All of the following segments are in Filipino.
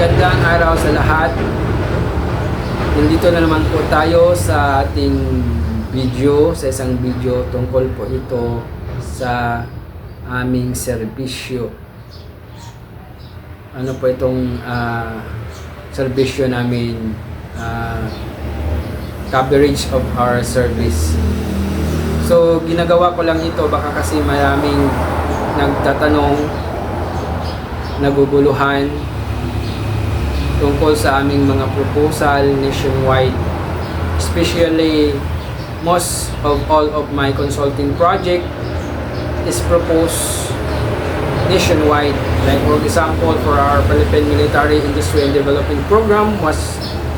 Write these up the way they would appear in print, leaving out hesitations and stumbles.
Magandang araw sa lahat. Nandito na naman po tayo sa ating video, sa isang video tungkol po ito sa aming serbisyo. Ano po itong serbisyo namin, coverage of our service. So ginagawa ko lang ito baka kasi maraming nagtatanong, naguguluhan tungkol sa aming mga proposal nationwide. Especially, most of all of my consulting project is proposed nationwide. Like for example, for our Philippine Military Industry and Development Program was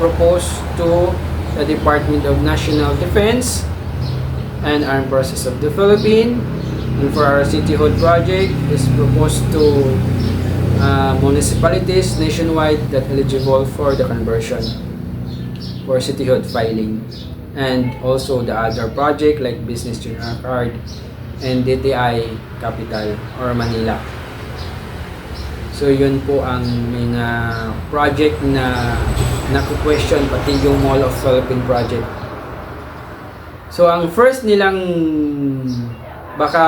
proposed to the Department of National Defense and Armed Forces of the Philippines. And for our cityhood project is proposed to municipalities nationwide that eligible for the conversion for cityhood filing, and also the other project like Business Junior Card and DTI Capital or Manila. So yun po ang mga project na naku-question, pati yung Mall of Philippines project. So ang first nilang, baka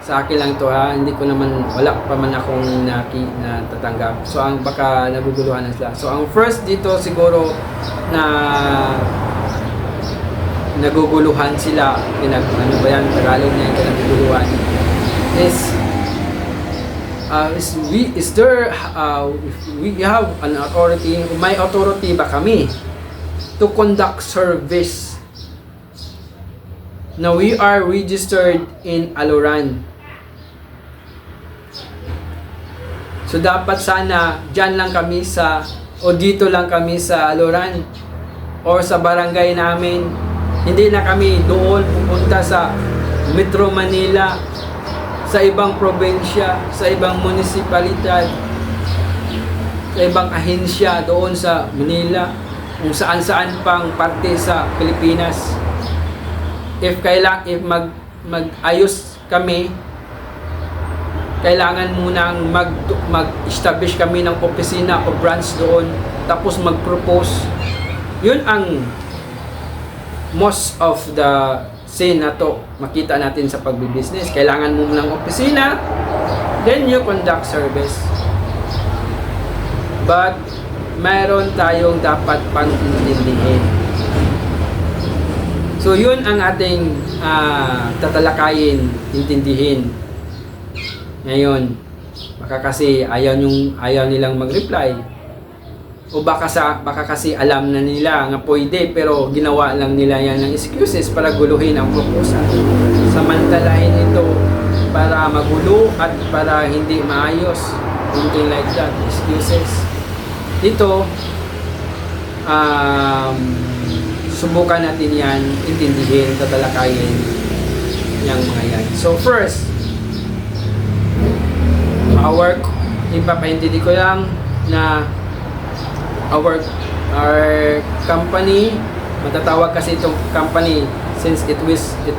sa akin lang to ha, hindi ko naman, wala pa man akong natatanggap. So ang baka naguguluhan na sila. So ang first dito siguro na naguguluhan sila, ano ba yan, Tagalog na yung naguguluhan, is we have an authority, may authority ba kami to conduct service? Now we are registered in Aloran. So dapat sana dyan lang kami sa, o dito lang kami sa Aloran or sa barangay namin. Hindi na kami doon pupunta sa Metro Manila, sa ibang probinsya, sa ibang munisipalidad, sa ibang ahensya doon sa Manila, kung saan-saan pang parte sa Pilipinas. If mag-ayos kami, kailangan munang mag-establish kami ng opisina o branch doon, tapos mag-propose. Yun ang most of the sin na to makita natin sa pagbibusiness. Kailangan mo ng opisina, then you conduct service. But mayroon tayong dapat pang-intindihin. So yun ang ating tatalakayin, intindihin. Ngayon, baka kasi ayaw nilang mag-reply. O baka kasi alam na nila nga pwede, pero ginawa lang nila yan ng excuses para guluhin ang proposal. Samantalahin ito para magulo at para hindi maayos. Something like that, excuses. Dito, subukan natin yan, intindihin, tatalakayin yung mga yan. So first, ipapaintindi ko lang na our company, matatawag kasi itong company since it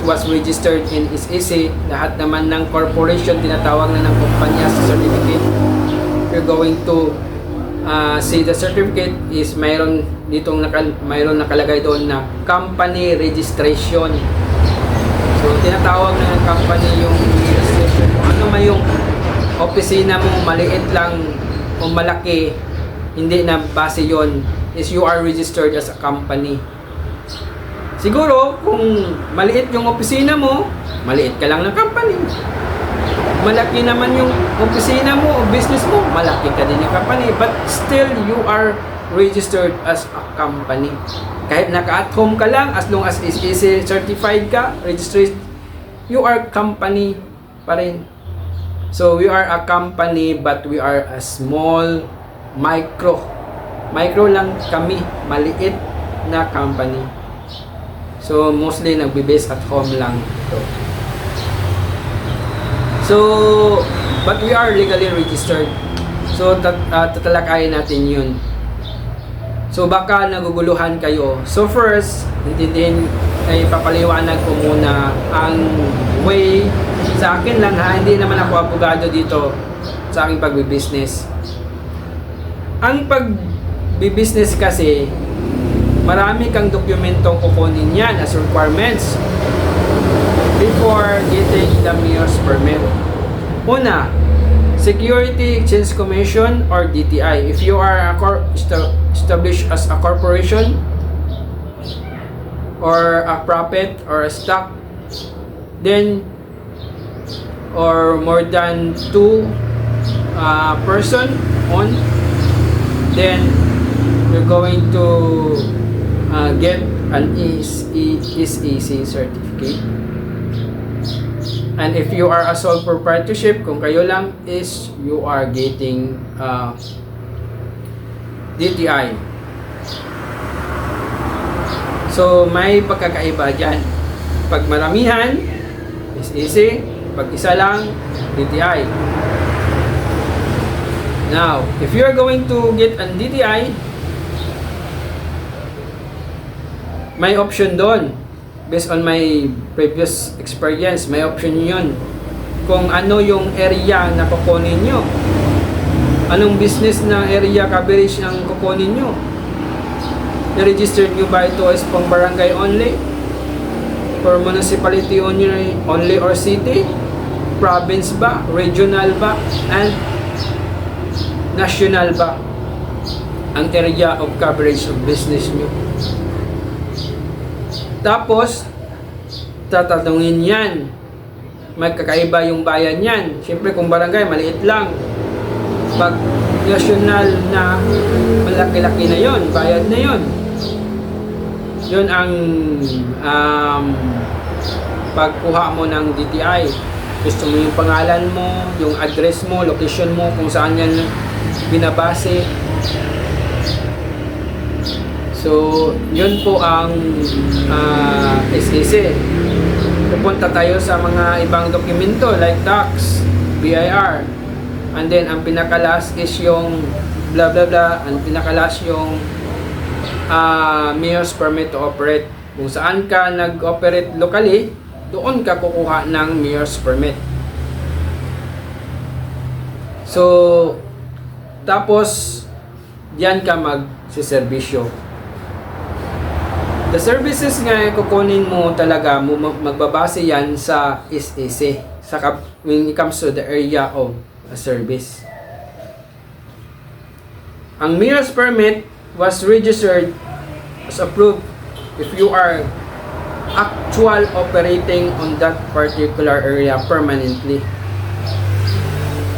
was registered in SEC. Lahat naman ng corporation tinatawag na ng kumpanya sa certificate. You're going to see the certificate is mayroon nakalagay doon na company registration. So tinatawag na ng company yung registration. Ano man yung opisina mo, maliit lang o malaki, hindi na base yon, is you are registered as a company. Siguro kung maliit yung opisina mo, maliit ka lang ng company. Malaki naman yung opisina mo o business mo, malaki ka din yung company, but still you are registered as a company. Kahit naka-at home ka lang, as long as is certified ka, registered, you are company pa rin. So we are a company, but we are a small micro lang kami, maliit na company. So mostly nagbe-base at home lang ito. So but we are legally registered. So tatalakayin natin yun. So baka naguguluhan kayo. So first, intindihin, ay papaliwanag ko muna ang way sa akin lang ha, hindi naman ako abogado dito sa aking pagbibusiness. Ang pag-business kasi, marami kang dokumentong kukunin yan as requirements before getting the mayor's permit. Una, Security Exchange Commission or DTI. If you are established as a corporation or a profit or a stock, then or more than 2 person on, then you're going to get an SEC certificate. And if you are a sole proprietorship, kung kayo lang, is you are getting DTI. So may pagkakaiba dyan. Pag maramihan, SEC. Pag isa lang, DTI. Now, if you are going to get an DTI, may option doon. Based on my previous experience, may option yun. Kung ano yung area na kukunin nyo. Anong business na area coverage ang kukunin nyo. I-register nyo ba ito as pang barangay only? For municipality only or city? Province ba? Regional ba? And national ba? Ang area of coverage of business nyo. Tapos, tatanungin yan. May kakaiba yung bayan yan. Siyempre kung barangay, maliit lang. Pag national na, malaki-laki na yon, bayad na yon. Yun ang pagkuha mo ng DTI. Gusto mo yung pangalan mo, yung address mo, location mo, kung saan yan binabase. So, yun po ang SEC. Pupunta tayo sa mga ibang dokumento like tax, BIR. And then, ang pinakalas is yung blah blah blah. Ang pinakalas yung mayor's permit to operate. Kung saan ka nag-operate locally, doon ka kukuha ng mayor's permit. So, tapos, diyan ka magsiservisyo. The services nga kukunin mo talaga, magbabase yan sa SEC when it comes to the area of a service. Ang mayor's permit was registered as approved if you are actual operating on that particular area permanently.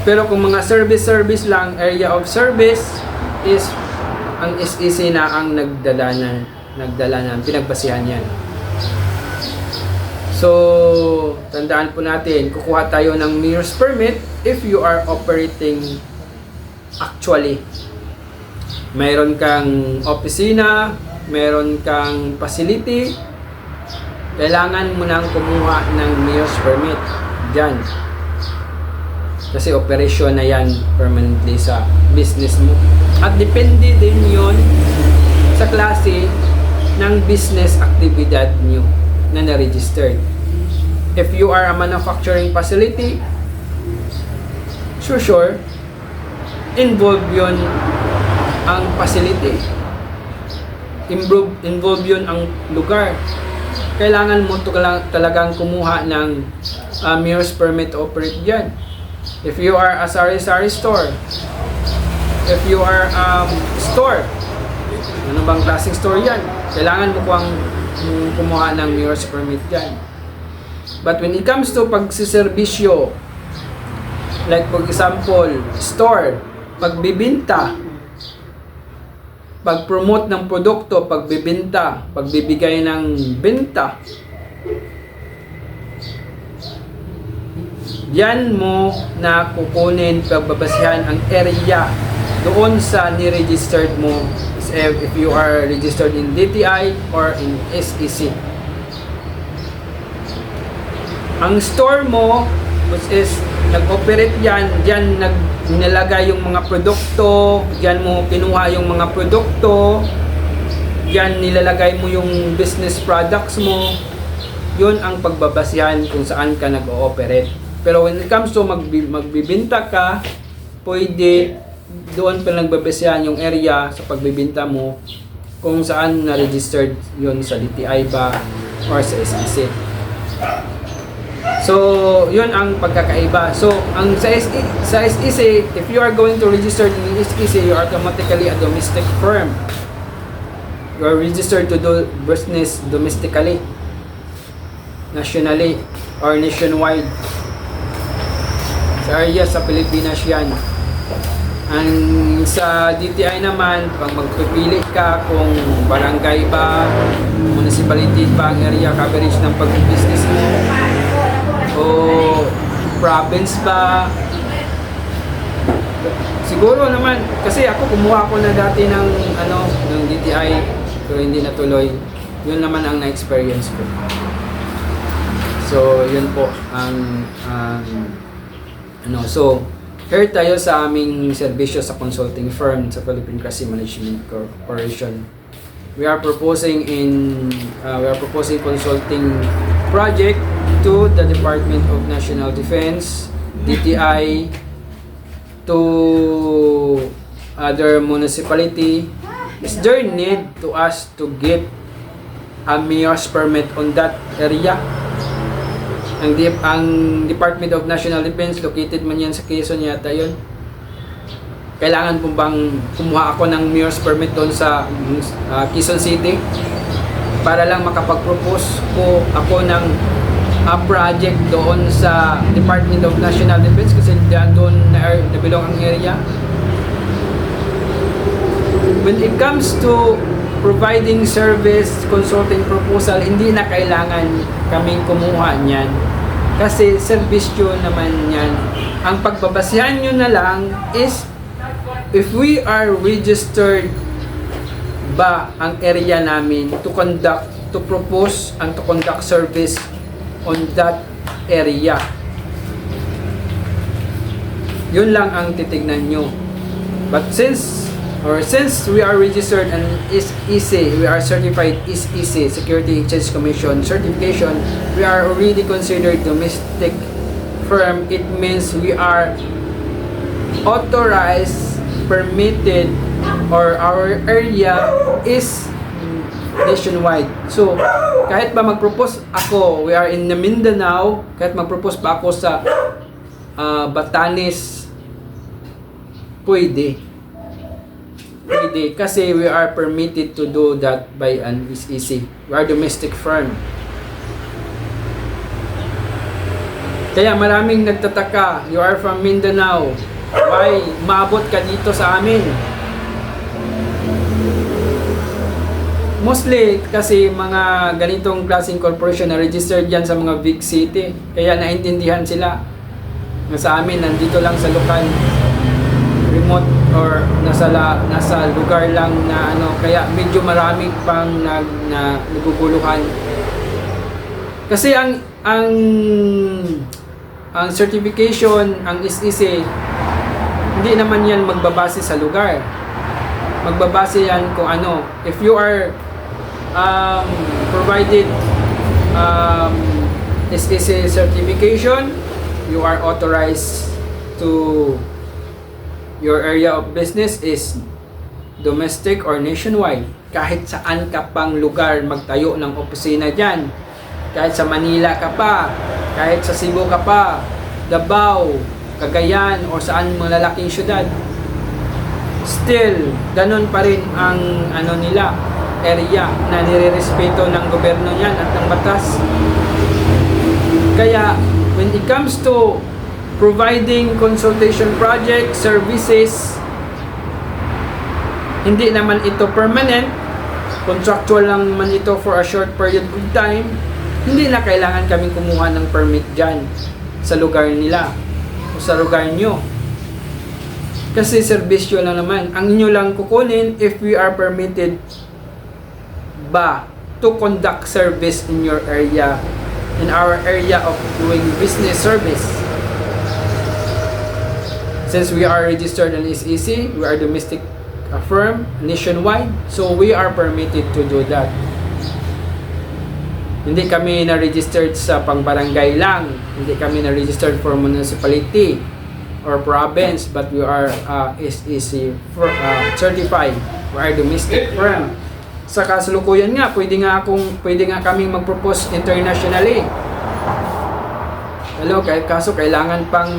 Pero kung mga service lang, area of service is ang SEC na ang nagdala ng pinagbasihan yan. So, tandaan po natin, kukuha tayo ng mayor's permit if you are operating actually. Mayroon kang opisina, mayroon kang facility, kailangan mo nang kumuha ng mayor's permit dyan. Kasi operasyon na yan permanently sa business mo. At depende din yon sa klase ng business aktibidad nyo na na-registered. If you are a manufacturing facility, sure, involve yun ang facility. Involve yun ang lugar. Kailangan mo talagang kumuha ng mayor's permit to operate dyan. If you are a sari-sari store, if you are store, ano bang klaseng store yan? Kailangan mo kumuha ng mayor's permit dyan. But when it comes to pagsiservisyo, like for example, store, pagbibinta, pag-promote ng produkto, pagbibinta, pagbibigay ng benta, yan mo na kukunin, pagbabasihan ang area doon sa ni-registered mo if you are registered in DTI or in SEC. Ang store mo, which is nag-operate yan, dyan nilagay yung mga produkto, dyan mo kinuha yung mga produkto, dyan nilalagay mo yung business products mo, yun ang pagbabasihan kung saan ka nag-ooperate. Pero when it comes to magbibinta ka, pwede doon pa nagbabasehan yung area sa pagbibenta mo kung saan na-registered yun sa DTI ba or sa SEC. So, yun ang pagkakaiba. So, ang sa SEC, if you are going to register in SEC, you are automatically a domestic firm. You are registered to do business domestically, nationally, or nationwide. Sa area sa Pilipinas yan. Ang sa DTI naman, pag magpipili ka kung barangay ba, municipality ba ang area coverage ng pag-business mo, o province ba, siguro naman, kasi ako kumuha ko na dati ng DTI, pero hindi natuloy. Yun naman ang na-experience ko. So, yun po ang so here tayo sa aming serbisyo sa consulting firm sa Philippine Cressy Management Corporation. We are proposing consulting project to the Department of National Defense, DTI, to other municipality. Is there need to us to get a mayor's permit on that area? Ang Department of National Defense, located man yan sa Quezon yata yun. Kailangan po bang kumuha ako ng mayor's permit doon sa Quezon City para lang makapag-propose ko ako ng project doon sa Department of National Defense kasi doon nabilong ang area. When it comes to providing service, consulting proposal, hindi na kailangan kaming kumuha niyan. Kasi serbisyo naman yan. Ang pagbabasihan nyo na lang is if we are registered ba ang area namin to propose and to conduct service on that area. Yun lang ang titignan nyo. But since we are registered and SEC, we are certified SEC, Security Exchange Commission certification, we are already considered domestic firm. It means we are authorized, permitted, or our area is nationwide. So, kahit ba mag-propose ako, we are in the Mindanao, kahit mag-propose pa ako sa Batanes, pwede. Kasi we are permitted to do that by an SEC. We are domestic firm. Kaya maraming nagtataka, you are from Mindanao, why maabot ka dito sa amin? Mostly kasi mga ganitong klaseng corporation na registered yan sa mga big city. Kaya naintindihan sila na sa amin nandito lang sa lokal, remote or nasa lugar lang na kaya medyo marami pang naguguluhan. Kasi ang certification, ang SEC, hindi naman yan magbabase sa lugar. Magbabase yan kung if you are provided SEC certification, you are authorized to your area of business is domestic or nationwide. Kahit saan ka pang lugar magtayo ng opisina dyan. Kahit sa Manila ka pa, kahit sa Cebu ka pa, Davao, Cagayan, o saan mga lalaking syudad. Still, ganun pa rin ang nila, area na nirerespeto ng gobyerno niyan at ng batas. Kaya, when it comes to providing consultation project services, hindi naman ito permanent, contractual lang man ito for a short period of time. Hindi na kailangan kaming kumuha ng permit dyan sa lugar nila o sa lugar nyo, kasi serbisyo lang naman. Ang inyo lang kukunin if we are permitted ba to conduct service in your area, in our area of doing business service. Since we are registered in SEC, we are domestic firm nationwide, so we are permitted to do that. Hindi kami na-registered sa pang-barangay lang, hindi kami na-registered for municipality. or province, but we are SEC certified. We are domestic firm. Sa kasalukuyan nga, pwede nga kaming mag-propose internationally. Kaso kailangan pang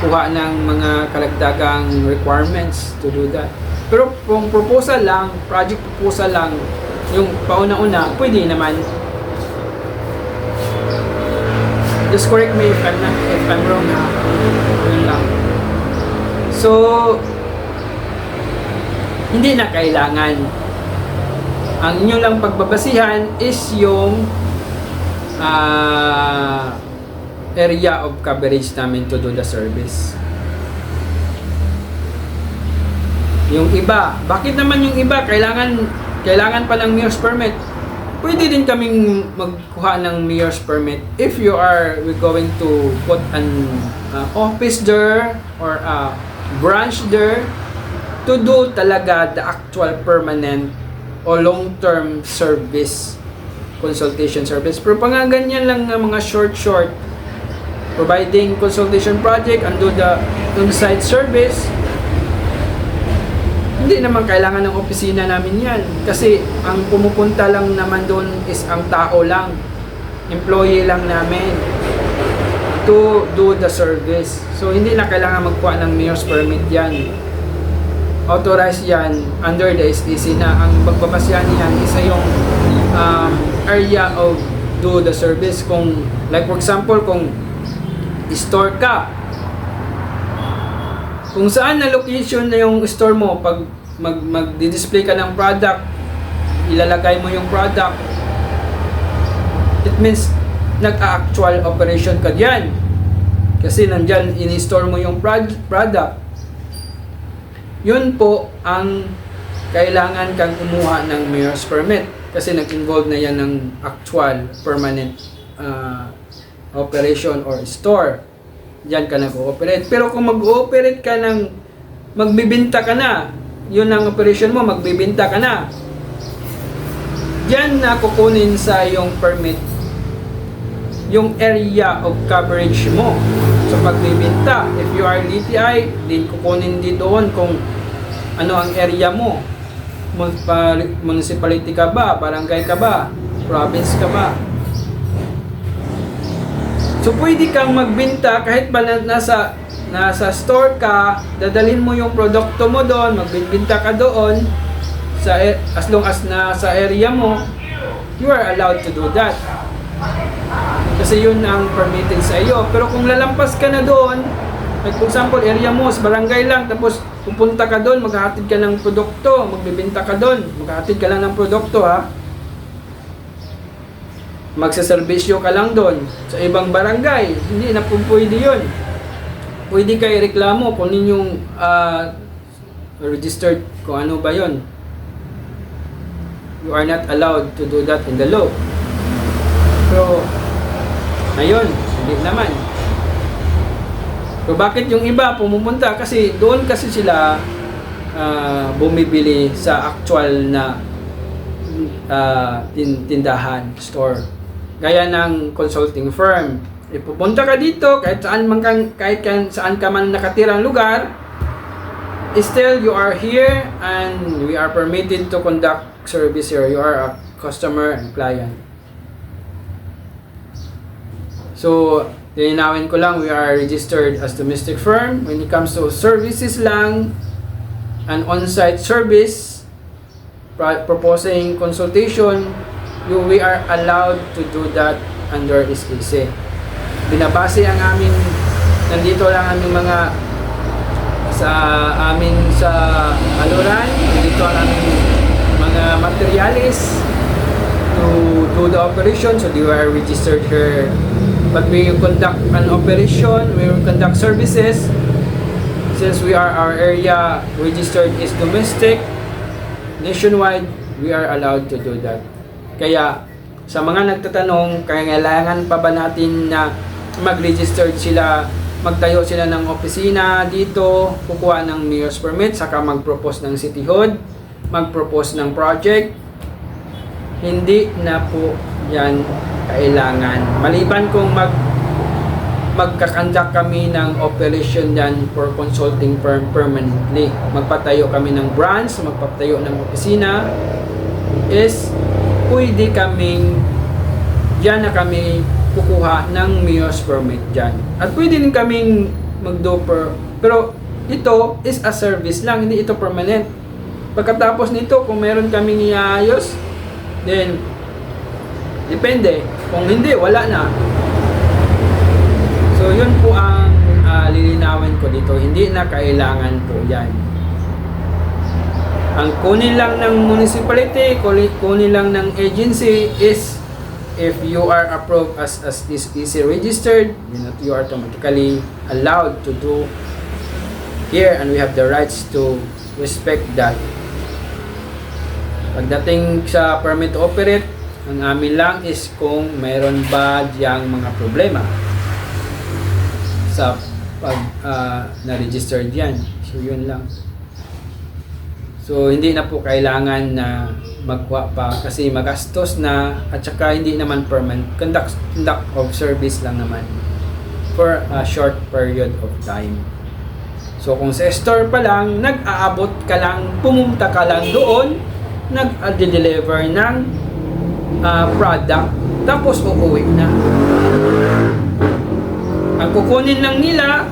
kuha ng mga kalagdagang requirements to do that. Pero kung proposal lang, project proposal lang, yung pauna-una, pwede naman. Just correct me if I'm wrong ha. Yun lang. So, hindi na kailangan. Ang inyo lang pagbabasihan is yung area of coverage namin to do the service. Yung iba, bakit naman yung iba kailangan pa ng mayor's permit? Pwede din kaming magkuha ng mayor's permit if we're going to put an office there or a branch there to do talaga the actual permanent o long-term service, consultation service. Pero ganyan lang ng mga short providing consultation project and do the on-site service, hindi naman kailangan ng opisina namin yan. Kasi ang pumupunta lang naman doon is ang tao lang. Employee lang namin to do the service. So, hindi na kailangan magkuha ng mayor's permit yan. Authorized yan under the SEC na. Ang pagbabasyan niyan isa yung area of do the service. Kung, like for example, kung store ka, kung saan na location na yung store mo, pag mag-display ka ng product, ilalagay mo yung product, it means nag-actual operation ka diyan. Kasi nandyan, in-store mo yung product. Yun po ang kailangan kang kumuha ng mayor's permit. Kasi nag-involve na yan ng actual, permanent operation or store. Diyan ka nag-ooperate. Pero kung mag-ooperate ka ng magbibinta ka na, yun ang operation mo, magbibinta ka na, diyan na kukunin sa yung permit yung area of coverage mo sa pagbibinta. If you are DTI, din kukunin din doon kung ano ang area mo. Municipality ka ba? Barangay ka ba? Province ka ba? So, pwede kang magbinta kahit ba nasa store ka, dadalhin mo yung produkto mo doon, magbinta ka doon, as long as nasa area mo, you are allowed to do that. Kasi yun ang permitted sa iyo. Pero kung lalampas ka na doon, like for example, area mo, barangay lang, tapos pupunta ka doon, maghahatid ka ng produkto, magbibinta ka doon, maghahatid ka lang ng produkto ha. Magsaservisyo ka lang doon sa ibang barangay, hindi na po pwede yun. Pwede kayo reklamo kung ninyong registered kung ano ba yun. You are not allowed to do that in the law. So, ayun, hindi naman. So, bakit yung iba pumupunta? Kasi doon kasi sila bumibili sa actual na tindahan, store. Gaya ng consulting firm. Ipupunta ka dito, kahit saan ka man nakatirang lugar, still you are here and we are permitted to conduct service here. You are a customer and client. So, linawin ko lang, we are registered as domestic firm. When it comes to services lang, an on-site service, proposing consultation, we are allowed to do that under SEC. Binabase ang aming, nandito lang aming mga sa aluran, nandito ang aming mga materialis to do the operation, so they are registered here. But we conduct an operation, we conduct services, since our area registered is domestic, nationwide, we are allowed to do that. Kaya, sa mga nagtatanong, kailangan pa ba natin na mag-registered sila, magtayo sila ng opisina dito, kukuha ng mayor's permit, saka mag-propose ng cityhood, mag-propose ng project? Hindi na po yan kailangan. Maliban kung magkakandak kami ng operation yan for consulting firm permanently. Magpatayo kami ng branch, magpatayo ng opisina, is pwede kaming dyan na kami kukuha ng mayor's permit dyan. At pwede din kaming mag-do pero ito is a service lang, hindi ito permanent. Pagkatapos nito, kung meron kaming iayos, then depende. Kung hindi, wala na. So, yun po ang lilinawin ko dito. Hindi na kailangan po yan. Ang kunin lang ng municipality, kunin lang ng agency is if you are approved as this EC registered, you are automatically allowed to do here, and we have the rights to respect that. Pagdating sa permit to operate, ang amin lang is kung mayroon ba diyang mga problema sa pag na-register diyan. So yun lang. So hindi na po kailangan na magkuha pa kasi magastos na, at saka hindi naman permanent. Conduct of service lang naman for a short period of time. So kung sa store pa lang, nag-aabot ka lang, pumunta ka lang doon, nag-deliver ng product, tapos uuwi na. Ang kukunin lang nila,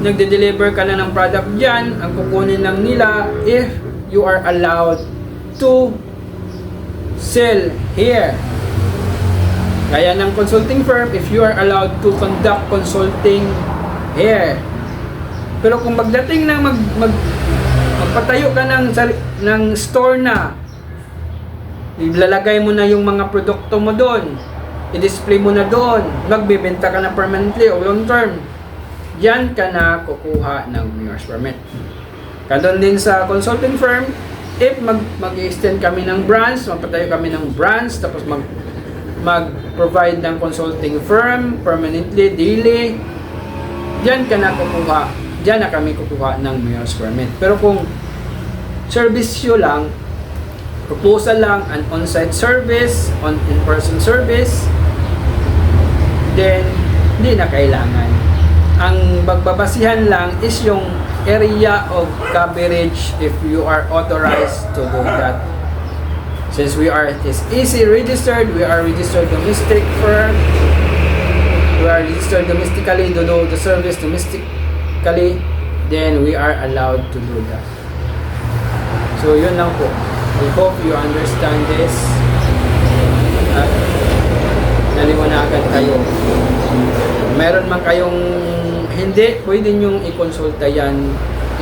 nagde-deliver ka na ng product dyan, ang kukunin lang nila if you are allowed to sell here. Kaya ng consulting firm, if you are allowed to conduct consulting here. Pero kung magdating ng magpatayo ka ng store na, ilalagay mo na yung mga produkto mo doon, i-display mo na doon, magbibenta ka na permanently o long term, diyan ka na kukuha ng mayor's permit. Kadon din sa consulting firm, if mag-extend kami ng branch, magpatayo kami ng branch, tapos mag-provide ng consulting firm permanently, daily, diyan ka na kukuha, diyan na kami kukuha ng mayor's permit. Pero kung service lang, proposal lang, an on-site service, in-person service, then hindi na kailangan. Ang magbabasihan lang is yung area of coverage if you are authorized to do that. Since we are EC registered, we are registered domestic firm, we are registered domestically to do the service domestically, then we are allowed to do that. So yun lang po. I hope you understand this at naliwanagan kayo. Meron man kayong hindi, pwede nyong i-consulta yan,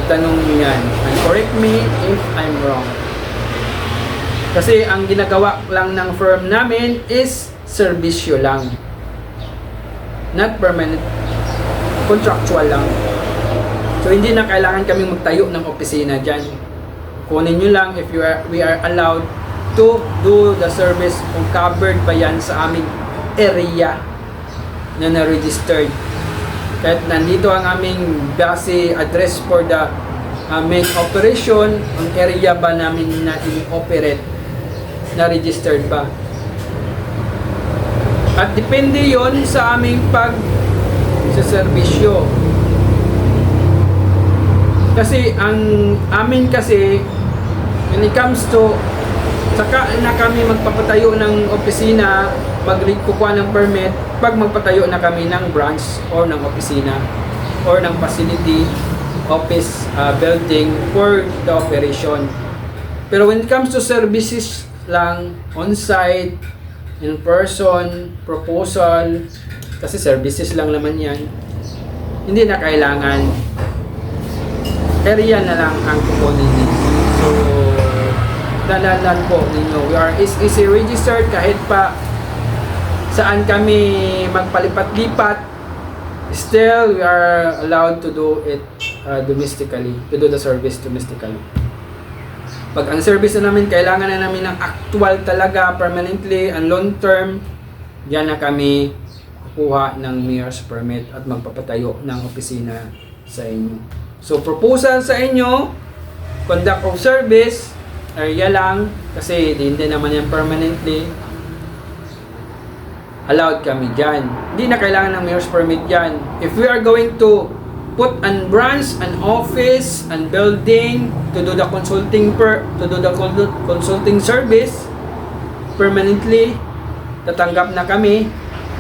itanong nyo yan, and correct me if I'm wrong. Kasi ang ginagawa lang ng firm namin is serbisyo lang, not permanent, contractual lang. So hindi na kailangan kaming magtayo ng opisina dyan. Kunin nyo lang if we are allowed to do the service kung covered pa yan sa aming area na na-registered. Kahit nandito ang aming base address for the main operation, ang area ba namin na i-operate na registered ba? At depende yon sa aming sa serbisyo. Kasi ang amin kasi, when it comes to, saka na kami magpapatayo ng opisina, magkukuha ng permit, pag magpatayo na kami ng branch or ng opisina or ng facility, office, building for the operation. Pero when it comes to services lang, on-site, in-person, proposal, kasi services lang naman yan, hindi na kailangan, area na lang ang kukunin ninyo. So, dalalan po ninyo. We are EC registered kahit pa saan kami magpalipat-lipat, still we are allowed to do it domestically, to do the service domestically. Pag ang service na namin, kailangan na namin ng actual talaga, permanently and long term, diyan na kami kukuha ng mayor's permit at magpapatayo ng opisina sa inyo. So proposal sa inyo, conduct of service, area lang, kasi hindi naman yan permanently. allowed kami dyan. Hindi na kailangan ng mayor's permit dyan. If we are going to put an branch, an office, an building to do the consulting service permanently, tatanggap na kami,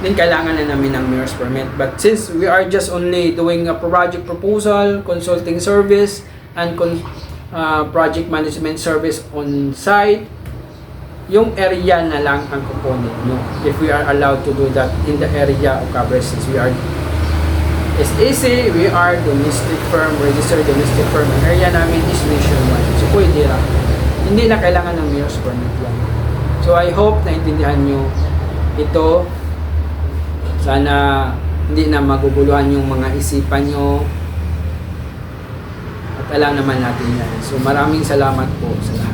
then kailangan na namin ng mayor's permit. But since we are just only doing a project proposal, consulting service, and project management service on site, yung area na lang ang kukunin nyo. If we are allowed to do that in the area of coverage, since we are SEC, we are domestic firm, registered domestic firm. Ang area namin is nationwide. So pwede lang. Hindi na kailangan ng mayor's permit lang. So I hope naintindihan nyo ito. Sana hindi na maguguluhan yung mga isipan nyo. At alam naman natin yan. So maraming salamat po sa lahat.